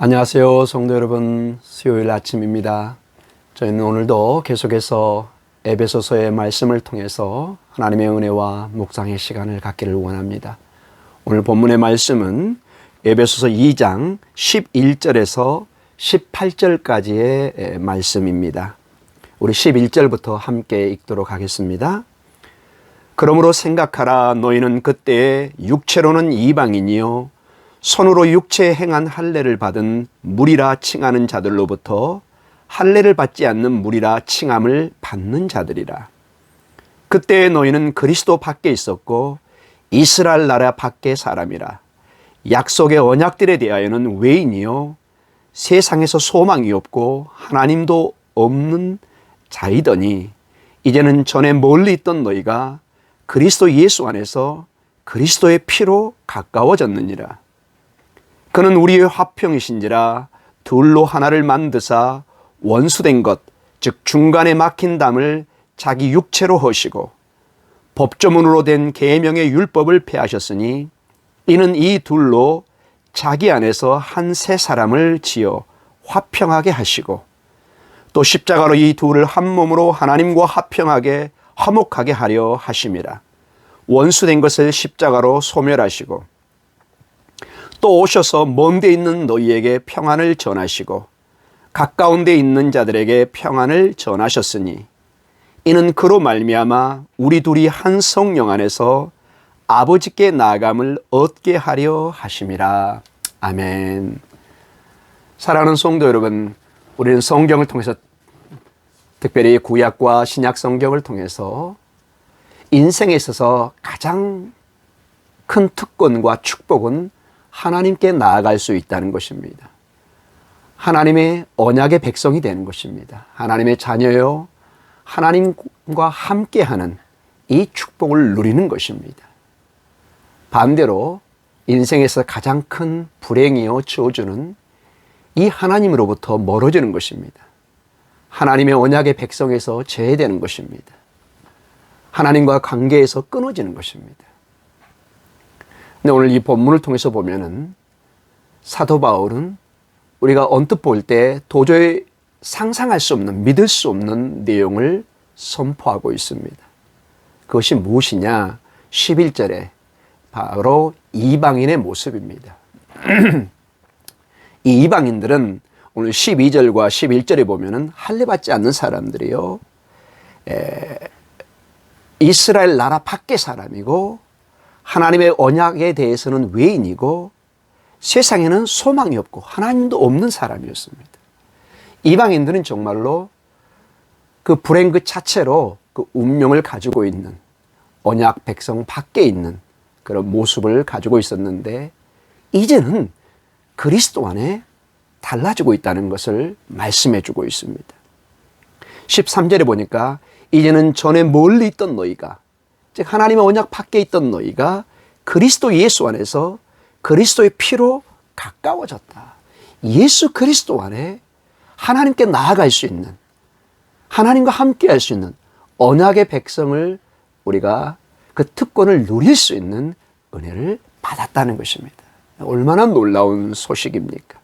안녕하세요, 성도 여러분. 수요일 아침입니다. 저희는 오늘도 계속해서 에베소서의 말씀을 통해서 하나님의 은혜와 묵상의 시간을 갖기를 원합니다. 오늘 본문의 말씀은 에베소서 2장 11절에서 18절까지의 말씀입니다. 우리 11절부터 함께 읽도록 하겠습니다. 그러므로 생각하라. 너희는 그때에 육체로는 이방인이요 손으로 육체에 행한 할례를 받은 무리라 칭하는 자들로부터 할례를 받지 않는 무리라 칭함을 받는 자들이라. 그때에 너희는 그리스도 밖에 있었고 이스라엘 나라 밖의 사람이라. 약속의 언약들에 대하여는 외인이요 세상에서 소망이 없고 하나님도 없는 자이더니 이제는 전에 멀리 있던 너희가 그리스도 예수 안에서 그리스도의 피로 가까워졌느니라. 그는 우리의 화평이신지라 둘로 하나를 만드사 원수된 것, 즉 중간에 막힌 담을 자기 육체로 허시고 법조문으로 된 계명의 율법을 폐하셨으니 이는 이 둘로 자기 안에서 한 새 사람을 지어 화평하게 하시고 또 십자가로 이 둘을 한 몸으로 하나님과 화평하게 화목하게 하려 하심이라. 원수된 것을 십자가로 소멸하시고 또 오셔서 먼 데 있는 너희에게 평안을 전하시고 가까운 데 있는 자들에게 평안을 전하셨으니 이는 그로 말미암아 우리 둘이 한 성령 안에서 아버지께 나아감을 얻게 하려 하심이라. 아멘. 사랑하는 성도 여러분, 우리는 성경을 통해서 특별히 구약과 신약 성경을 통해서 인생에 있어서 가장 큰 특권과 축복은 하나님께 나아갈 수 있다는 것입니다. 하나님의 언약의 백성이 되는 것입니다. 하나님의 자녀요, 하나님과 함께하는 이 축복을 누리는 것입니다. 반대로 인생에서 가장 큰 불행이요 저주는 이 하나님으로부터 멀어지는 것입니다. 하나님의 언약의 백성에서 제외되는 것입니다. 하나님과 관계에서 끊어지는 것입니다. 근데 오늘 이 본문을 통해서 보면은 사도 바울은 우리가 언뜻 볼 때 도저히 상상할 수 없는, 믿을 수 없는 내용을 선포하고 있습니다. 그것이 무엇이냐? 11절에 바로 이방인의 모습입니다. 이 이방인들은 오늘 12절과 11절에 보면은 할례 받지 않는 사람들이요, 이스라엘 나라 밖의 사람이고 하나님의 언약에 대해서는 외인이고 세상에는 소망이 없고 하나님도 없는 사람이었습니다. 이방인들은 정말로 그 불행 그 자체로 그 운명을 가지고 있는 언약 백성 밖에 있는 그런 모습을 가지고 있었는데 이제는 그리스도 안에 달라지고 있다는 것을 말씀해 주고 있습니다. 13절에 보니까 이제는 전에 멀리 있던 너희가, 즉 하나님의 언약 밖에 있던 너희가 그리스도 예수 안에서 그리스도의 피로 가까워졌다. 예수 그리스도 안에 하나님께 나아갈 수 있는, 하나님과 함께 할 수 있는 언약의 백성을 우리가 그 특권을 누릴 수 있는 은혜를 받았다는 것입니다. 얼마나 놀라운 소식입니까?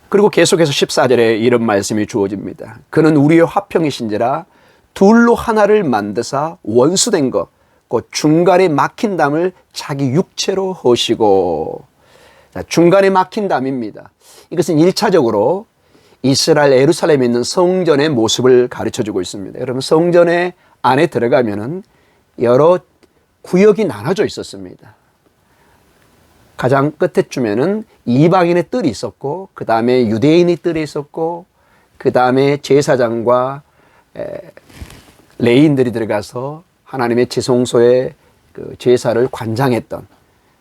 그리고 계속해서 14절에 이런 말씀이 주어집니다. 그는 우리의 화평이신지라 둘로 하나를 만드사 원수된 것, 곧 중간에 막힌 담을 자기 육체로 허시고. 중간에 막힌 담입니다. 이것은 1차적으로 이스라엘 예루살렘에 있는 성전의 모습을 가르쳐주고 있습니다. 여러분, 성전에 안에 들어가면은 여러 구역이 나눠져 있었습니다. 가장 끝에쯤에는 이방인의 뜰이 있었고, 그 다음에 유대인의 뜰이 있었고, 그 다음에 제사장과 레위인들이 들어가서 하나님의 지성소의 그 제사를 관장했던,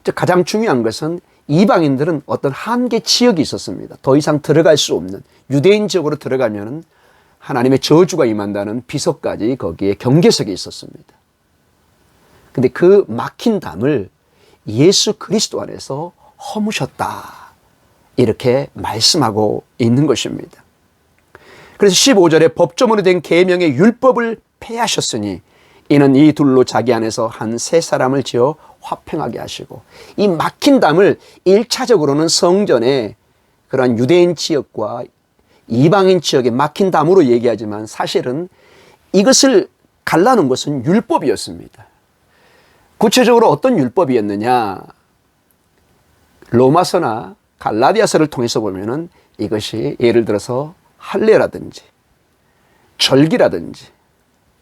즉 가장 중요한 것은 이방인들은 어떤 한계 지역이 있었습니다. 더 이상 들어갈 수 없는, 유대인 지역으로 들어가면 하나님의 저주가 임한다는 비석까지 거기에 경계석이 있었습니다. 근데 그 막힌 담을 예수 그리스도 안에서 허무셨다, 이렇게 말씀하고 있는 것입니다. 그래서 15절에 법조문으로 된 계명의 율법을 폐하셨으니 이는 이 둘로 자기 안에서 한 세 사람을 지어 화평하게 하시고, 이 막힌 담을 1차적으로는 성전에 그러한 유대인 지역과 이방인 지역에 막힌 담으로 얘기하지만 사실은 이것을 갈라놓은 것은 율법이었습니다. 구체적으로 어떤 율법이었느냐? 로마서나 갈라디아서를 통해서 보면은 이것이 예를 들어서 할례라든지 절기라든지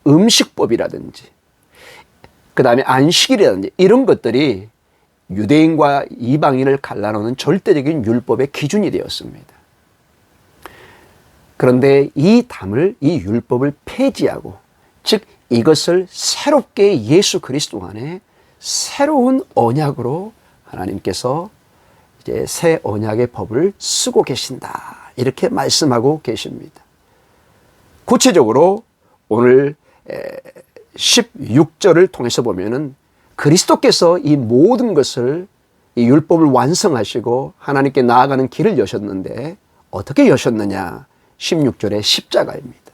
음식법이라든지 그 다음에 안식일이라든지 이런 것들이 유대인과 이방인을 갈라놓는 절대적인 율법의 기준이 되었습니다. 그런데 이 담을, 이 율법을 폐지하고, 즉 이것을 새롭게 예수 그리스도 안에 새로운 언약으로 하나님께서 이제 새 언약의 법을 쓰고 계신다, 이렇게 말씀하고 계십니다. 구체적으로 오늘 16절을 통해서 보면은 그리스도께서 이 모든 것을, 이 율법을 완성하시고 하나님께 나아가는 길을 여셨는데 어떻게 여셨느냐? 16절의 십자가입니다.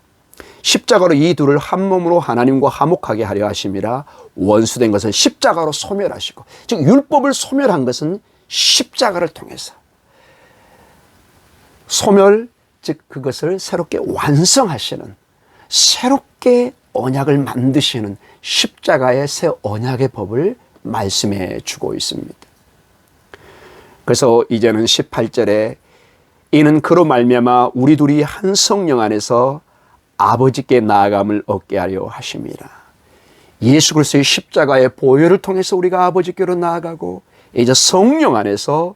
십자가로 이 둘을 한 몸으로 하나님과 화목하게 하려 하심이라. 원수된 것을 십자가로 소멸하시고, 즉 율법을 소멸한 것은 십자가를 통해서 소멸, 즉 그것을 새롭게 완성하시는, 새롭게 언약을 만드시는 십자가의 새 언약의 법을 말씀해 주고 있습니다. 그래서 이제는 18절에 이는 그로 말미암아 우리 둘이 한 성령 안에서 아버지께 나아감을 얻게 하려 하심이라. 예수 그리스도의 십자가의 보혈을 통해서 우리가 아버지께로 나아가고, 이제 성령 안에서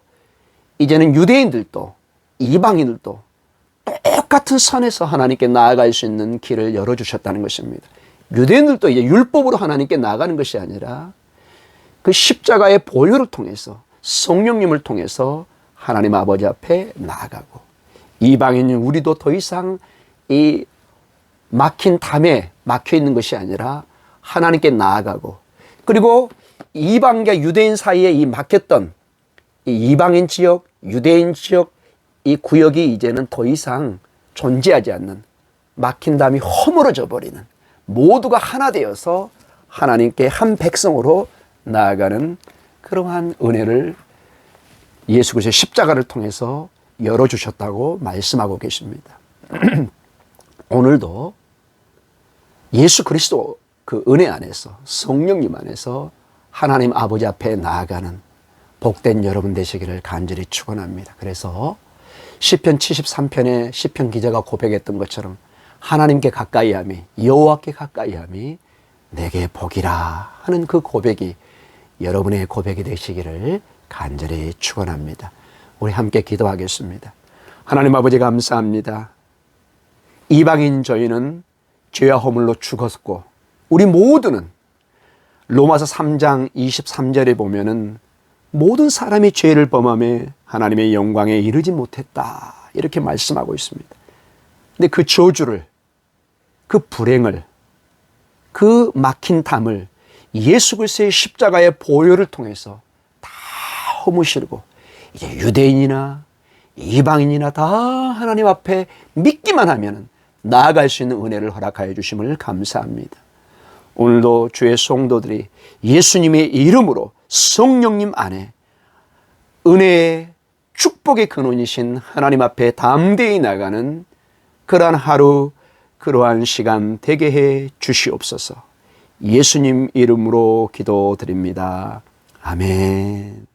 이제는 유대인들도 이방인들도 똑같은 선에서 하나님께 나아갈 수 있는 길을 열어주셨다는 것입니다. 유대인들도 이제 율법으로 하나님께 나아가는 것이 아니라 그 십자가의 보혈을 통해서, 성령님을 통해서 하나님 아버지 앞에 나아가고, 이방인인 우리도 더 이상 이 막힌 담에 막혀 있는 것이 아니라 하나님께 나아가고, 그리고 이방인과 유대인 사이에 이 막혔던 이 이방인 지역, 유대인 지역, 이 구역이 이제는 더 이상 존재하지 않는, 막힌 담이 허물어져 버리는, 모두가 하나 되어서 하나님께 한 백성으로 나아가는 그러한 은혜를 예수 그리스도의 십자가를 통해서 열어주셨다고 말씀하고 계십니다. 오늘도 예수 그리스도 그 은혜 안에서, 성령님 안에서 하나님 아버지 앞에 나아가는 복된 여러분 되시기를 간절히 축원합니다. 그래서 시편 73편에 시편 기자가 고백했던 것처럼 하나님께 가까이함이, 여호와께 가까이함이 내게 복이라 하는 그 고백이 여러분의 고백이 되시기를 간절히 축원합니다. 우리 함께 기도하겠습니다. 하나님 아버지 감사합니다. 이방인 저희는 죄와 허물로 죽었고, 우리 모두는 로마서 3장 23절에 보면은 모든 사람이 죄를 범하며 하나님의 영광에 이르지 못했다, 이렇게 말씀하고 있습니다. 근데 그 저주를, 그 불행을, 그 막힌 담을 예수 그리스도의 십자가의 보혈을 통해서 다 허무시고, 이제 유대인이나 이방인이나 다 하나님 앞에 믿기만 하면 나아갈 수 있는 은혜를 허락하여 주심을 감사합니다. 오늘도 주의 성도들이 예수님의 이름으로 성령님 안에 은혜의 축복의 근원이신 하나님 앞에 담대히 나가는 그러한 하루, 그러한 시간 되게 해 주시옵소서. 예수님 이름으로 기도드립니다. 아멘.